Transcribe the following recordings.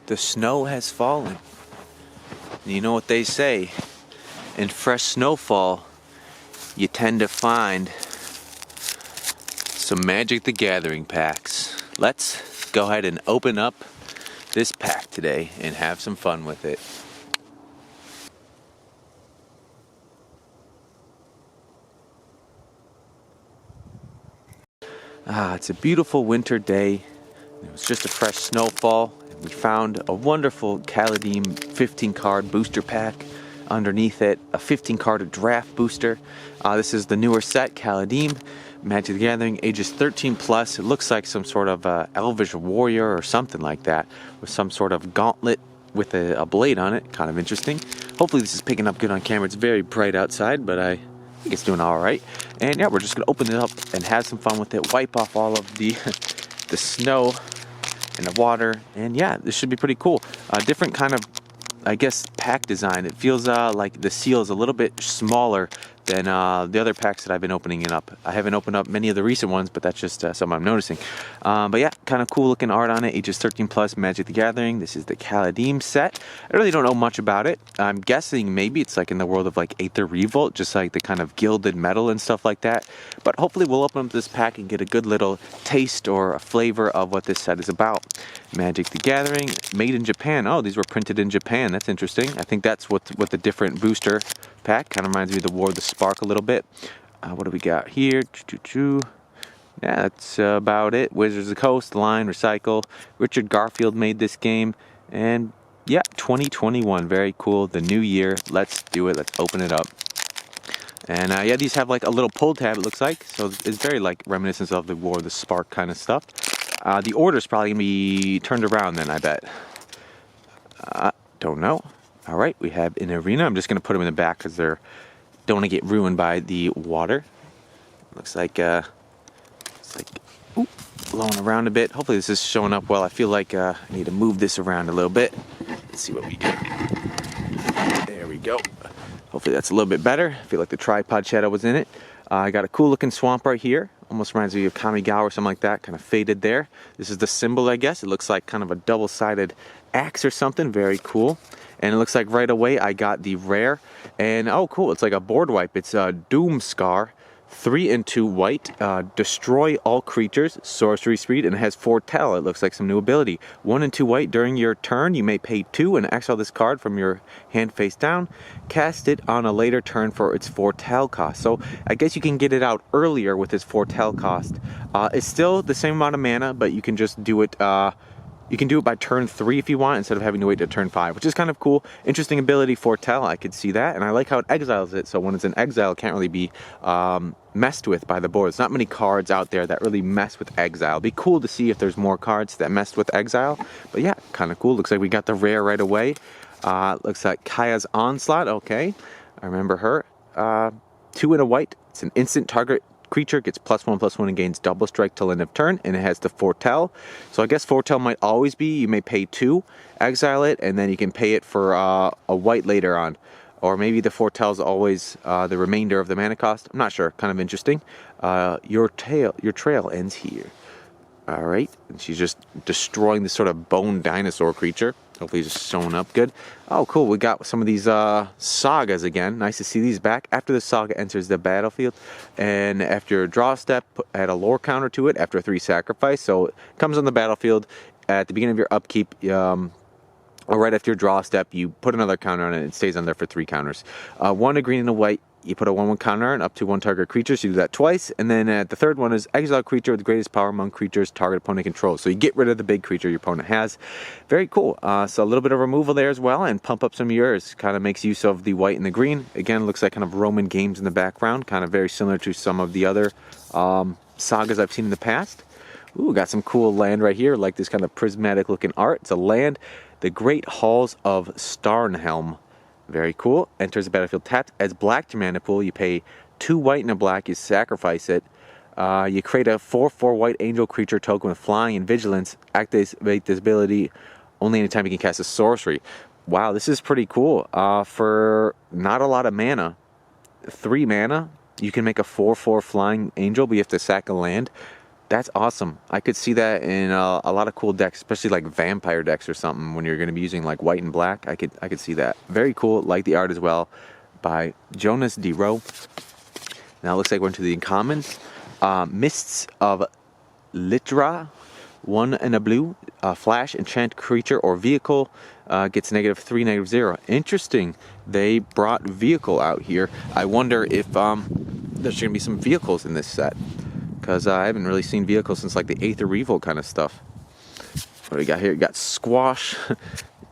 The snow has fallen. You know what they say, in fresh snowfall, you tend to find some Magic the Gathering packs. Let's go ahead and open up this pack today and have some fun with it. It's a beautiful winter day. It was just a fresh snowfall. We found a wonderful Kaldheim 15 card booster pack. Underneath it, a 15 card draft booster. This is the newer set, Kaldheim, Magic the Gathering, ages 13 plus. It looks like some sort of elvish warrior or something like that, with some sort of gauntlet with a blade on it. Kind of interesting. Hopefully this is picking up good on camera. It's very bright outside, but I think it's doing all right. And yeah, we're just gonna open it up and have some fun with it. Wipe off all of the the snow and the water, and yeah, this should be pretty cool. Different kind of, I guess, pack design. It feels like the seal is a little bit smaller than the other packs that I've been opening it up. I haven't opened up many of the recent ones, but that's just something I'm noticing. But yeah, kind of cool looking art on it. Ages 13 plus, Magic the Gathering. This is the Kaldheim set. I really don't know much about it. I'm guessing maybe it's like in the world of like Aether Revolt, just like the kind of gilded metal and stuff like that. But hopefully we'll open up this pack and get a good little taste or a flavor of what this set is about. Magic the Gathering, made in Japan. Oh, these were printed in Japan. That's interesting. I think that's what the different booster pack kind of reminds me of the War of the Spark a little bit. What do we got here? Yeah, that's about it. Wizards of the Coast, Line, Recycle. Richard Garfield made this game. And yeah, 2021. Very cool. The new year. Let's do it. Let's open it up. And yeah, these have like a little pull tab, it looks like. So it's very like reminiscent of the War of the Spark kind of stuff. The order's probably going to be turned around then, I bet. Don't know. All right, we have an arena. I'm just going to put them in the back because they don't want to get ruined by the water. Looks like ooh, blowing around a bit. Hopefully this is showing up well. I feel like I need to move this around a little bit. Let's see what we get. There we go. Hopefully that's a little bit better. I feel like the tripod shadow was in it. I got a cool looking swamp right here. Almost reminds me of Kamigawa or something like that. Kind of faded there. This is the symbol, I guess. It looks like kind of a double-sided axe or something. Very cool. And it looks like right away I got the rare. And oh cool, it's like a board wipe. It's a Doom Scar, 3 and 2 white. Destroy all creatures, sorcery speed, and it has Foretell. It looks like some new ability. 1 and 2 white. During your turn, you may pay 2 and exile this card from your hand face down. Cast it on a later turn for its Foretell cost. So I guess you can get it out earlier with its Foretell cost. It's still the same amount of mana, but you can just do it. You can do it by turn 3 if you want, instead of having to wait to turn 5, which is kind of cool. Interesting ability, Foretell, I could see that. And I like how it exiles it, so when it's in exile, it can't really be messed with by the board. There's not many cards out there that really mess with exile. It'd be cool to see if there's more cards that mess with exile. But yeah, kind of cool. Looks like we got the rare right away. Looks like Kaya's Onslaught, okay. I remember her. 2 and a white. It's an instant target creature, gets +1/+1 and gains double strike till end of turn, and it has the Foretell. So I guess Foretell might always be, you may pay 2, exile it, and then you can pay it for a white later on. Or maybe the Foretell is always the remainder of the mana cost. I'm not sure. Kind of interesting. Your trail ends here. All right, and she's just destroying this sort of bone dinosaur creature. Hopefully it's just showing up good. Oh, cool. We got some of these sagas again. Nice to see these back. After the saga enters the battlefield, and after a draw step, add a lore counter to it after 3 sacrifice. So it comes on the battlefield at the beginning of your upkeep, or right after your draw step, you put another counter on it, and it stays on there for 3 counters. 1 a green and a white. You put a 1/1 counter on up to 1 target creature, so you do that twice. And then the third one is exile creature with the greatest power among creatures target opponent controls. So you get rid of the big creature your opponent has. Very cool. So a little bit of removal there as well, and pump up some of yours. Kind of makes use of the white and the green. Again, looks like kind of Roman games in the background. Kind of very similar to some of the other sagas I've seen in the past. Ooh, got some cool land right here, like this kind of prismatic looking art. It's a land, the Great Halls of Starnhelm. Very cool. Enters the battlefield tapped. Adds black to mana pool. You pay 2 white and a black. You sacrifice it. You create a 4/4 white angel creature token with flying and vigilance. Activate this ability only anytime you can cast a sorcery. Wow, this is pretty cool. For not a lot of mana, 3 mana, you can make a 4/4 flying angel, but you have to sack a land. That's awesome. I could see that in a lot of cool decks, especially like vampire decks or something. When you're going to be using like white and black, I could see that. Very cool. Like the art as well, by Jonas D. Rowe. Now it looks like we're into the uncommons. Mists of Litra, 1 and a blue. Flash, enchant creature or vehicle gets -3, -0. Interesting. They brought vehicle out here. I wonder if there's going to be some vehicles in this set, because I haven't really seen vehicles since like the Aether Revolt kind of stuff. What do we got here? We got Squash,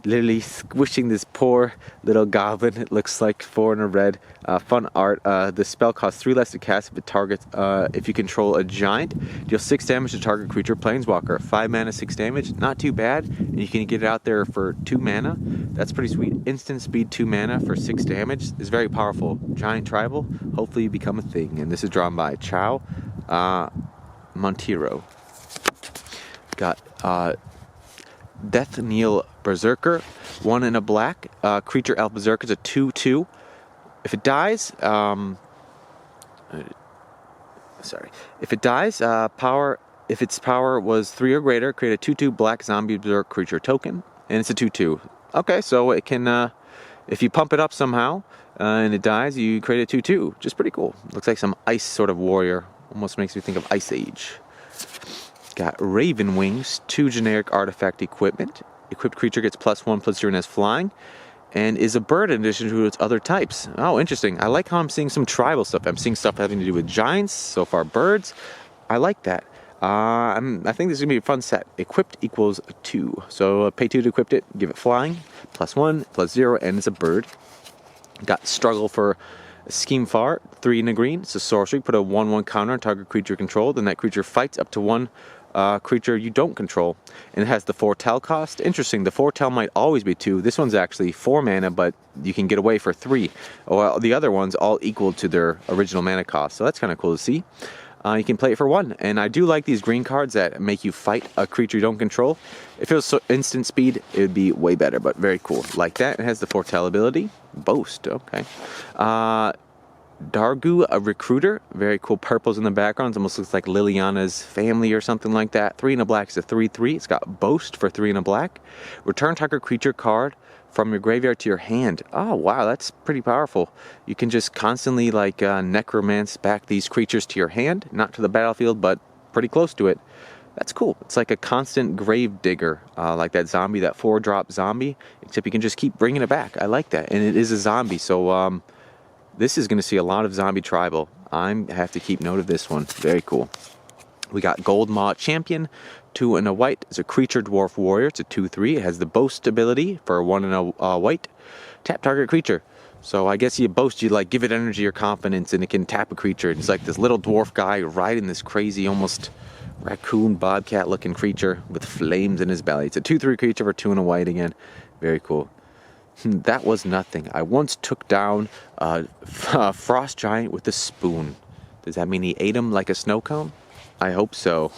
literally squishing this poor little goblin. It looks like 4 and a red. Fun art. The spell costs 3 less to cast if it targets. If you control a giant, deal 6 damage to target creature planeswalker. 5 mana, 6 damage. Not too bad. And you can get it out there for 2 mana. That's pretty sweet. Instant speed 2 mana for 6 damage is very powerful. Giant tribal. Hopefully you become a thing. And this is drawn by Chow Montero. Got Death Kneel Berserker, 1 and a black. Creature Elf Berserker is a 2/2. If it dies, If it dies, if its power was 3 or greater, create a 2/2 black zombie berserk creature token, and it's a 2/2. Okay, so it can, if you pump it up somehow and it dies, you create a 2/2, which is pretty cool. Looks like some ice sort of warrior. Almost makes me think of Ice Age. Got Raven Wings, 2 generic artifact equipment. Equipped creature gets +1/+0 and has flying, and is a bird in addition to its other types. Oh, interesting. I like how I'm seeing some tribal stuff. I'm seeing stuff having to do with giants, so far birds. I like that. I think this is going to be a fun set. Equipped equals 2. So pay 2 to equip it, give it flying, +1/+0, and it's a bird. Got Struggle for Scheme Far, 3 and a green. It's a sorcery. Put a 1/1 counter on target creature control. Then that creature fights up to 1 creature you don't control. And it has the foretell cost. Interesting. The foretell might always be 2. This one's actually 4 mana, but you can get away for 3. Well, the other ones all equal to their original mana cost. So that's kind of cool to see. You can play it for 1. And I do like these green cards that make you fight a creature you don't control. If it was instant speed, it would be way better, but very cool. Like that. It has the foretell ability. Boast. Okay. Dargu, a recruiter. Very cool purples in the background. It almost looks like Liliana's family or something like that. 3 and a black is a 3/3. It's got Boast for 3 and a black. Return target creature card from your graveyard to your hand. Oh, wow, that's pretty powerful. You can just constantly like necromance back these creatures to your hand. Not to the battlefield, but pretty close to it. That's cool. It's like a constant grave digger, like that zombie, that 4-drop zombie, except you can just keep bringing it back. I like that. And it is a zombie, so this is going to see a lot of zombie tribal. I have to keep note of this one. Very cool. We got Gold Maw Champion, 2 and a white. It's a creature dwarf warrior. It's a 2/3. It has the Boast ability for 1 and a white. Tap target creature. So I guess you boast, you like give it energy or confidence, and it can tap a creature. It's like this little dwarf guy riding this crazy, almost raccoon bobcat looking creature with flames in his belly. It's a 2/3 creature for 2 and a white again. Very cool. That was nothing. I once took down a frost giant with a spoon. Does that mean he ate him like a snow cone? I hope so.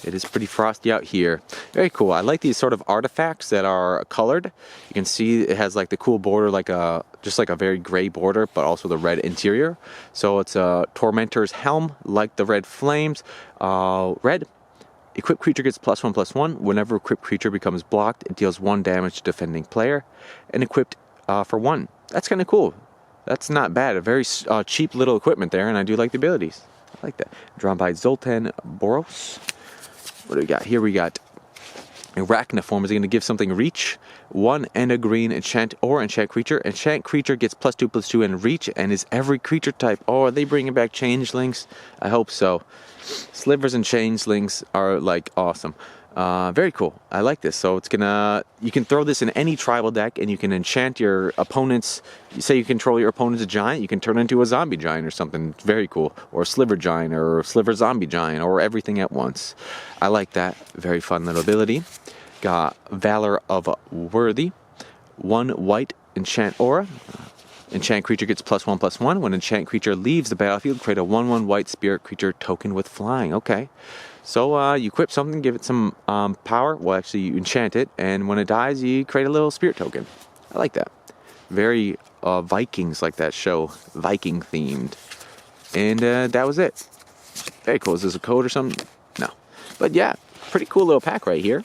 It is pretty frosty out here. Very cool. I like these sort of artifacts that are colored. You can see it has like the cool border, like just like a very gray border, but also the red interior. So it's a Tormentor's Helm, like the red flames. Red. Equipped creature gets +1/+1. Whenever equipped creature becomes blocked, it deals 1 damage to defending player. And equipped for 1. That's kind of cool. That's not bad. A very cheap little equipment there, and I do like the abilities. I like that. Drawn by Zoltan Boros. What do we got here? We got Arachniform is going to give something reach. 1 and a green enchant or enchant creature. Enchant creature gets +2/+2 and reach, and is every creature type. Oh, are they bringing back changelings? I hope so. Slivers and changelings are like awesome. Very cool. I like this. So you can throw this in any tribal deck, and you can enchant your opponent's. You say you control your opponent's giant, you can turn into a zombie giant or something. It's very cool. Or a sliver giant, or a sliver zombie giant, or everything at once. I like that. Very fun little ability. Got Valor of Worthy. 1 white enchant aura. Enchant creature gets +1/+1. When enchant creature leaves the battlefield, create a 1/1 white spirit creature token with flying. Okay. So you equip something, give it some power. Well, actually, you enchant it, and when it dies, you create a little spirit token. I like that. Very Vikings like that show, Viking themed. And that was it. Very cool. Is this a code or something? No. But yeah, pretty cool little pack right here.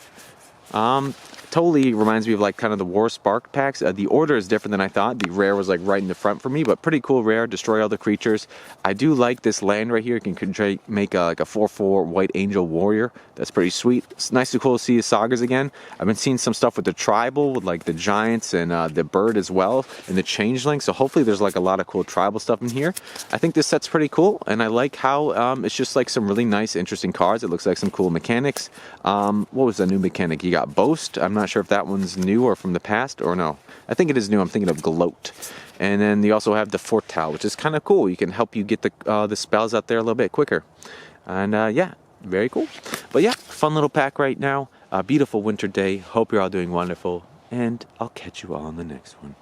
Totally reminds me of like kind of the War Spark packs. The order is different than I thought. The rare was like right in the front for me, but pretty cool rare. Destroy all the creatures. I do like this land right here. You can make like a 4/4 White Angel Warrior. That's pretty sweet. It's nice and cool to see the sagas again. I've been seeing some stuff with the tribal, with like the giants and the bird as well, and the changeling. So hopefully there's like a lot of cool tribal stuff in here. I think this set's pretty cool, and I like how it's just like some really nice, interesting cards. It looks like some cool mechanics. What was the new mechanic? You got Boast. I'm not sure if that one's new or from the past, or no. I think it is new. I'm thinking of Gloat. And then you also have the Fortal, which is kind of cool. You can help you get the spells out there a little bit quicker. And yeah, very cool. But yeah, fun little pack right now. A beautiful winter day. Hope you're all doing wonderful. And I'll catch you all on the next one.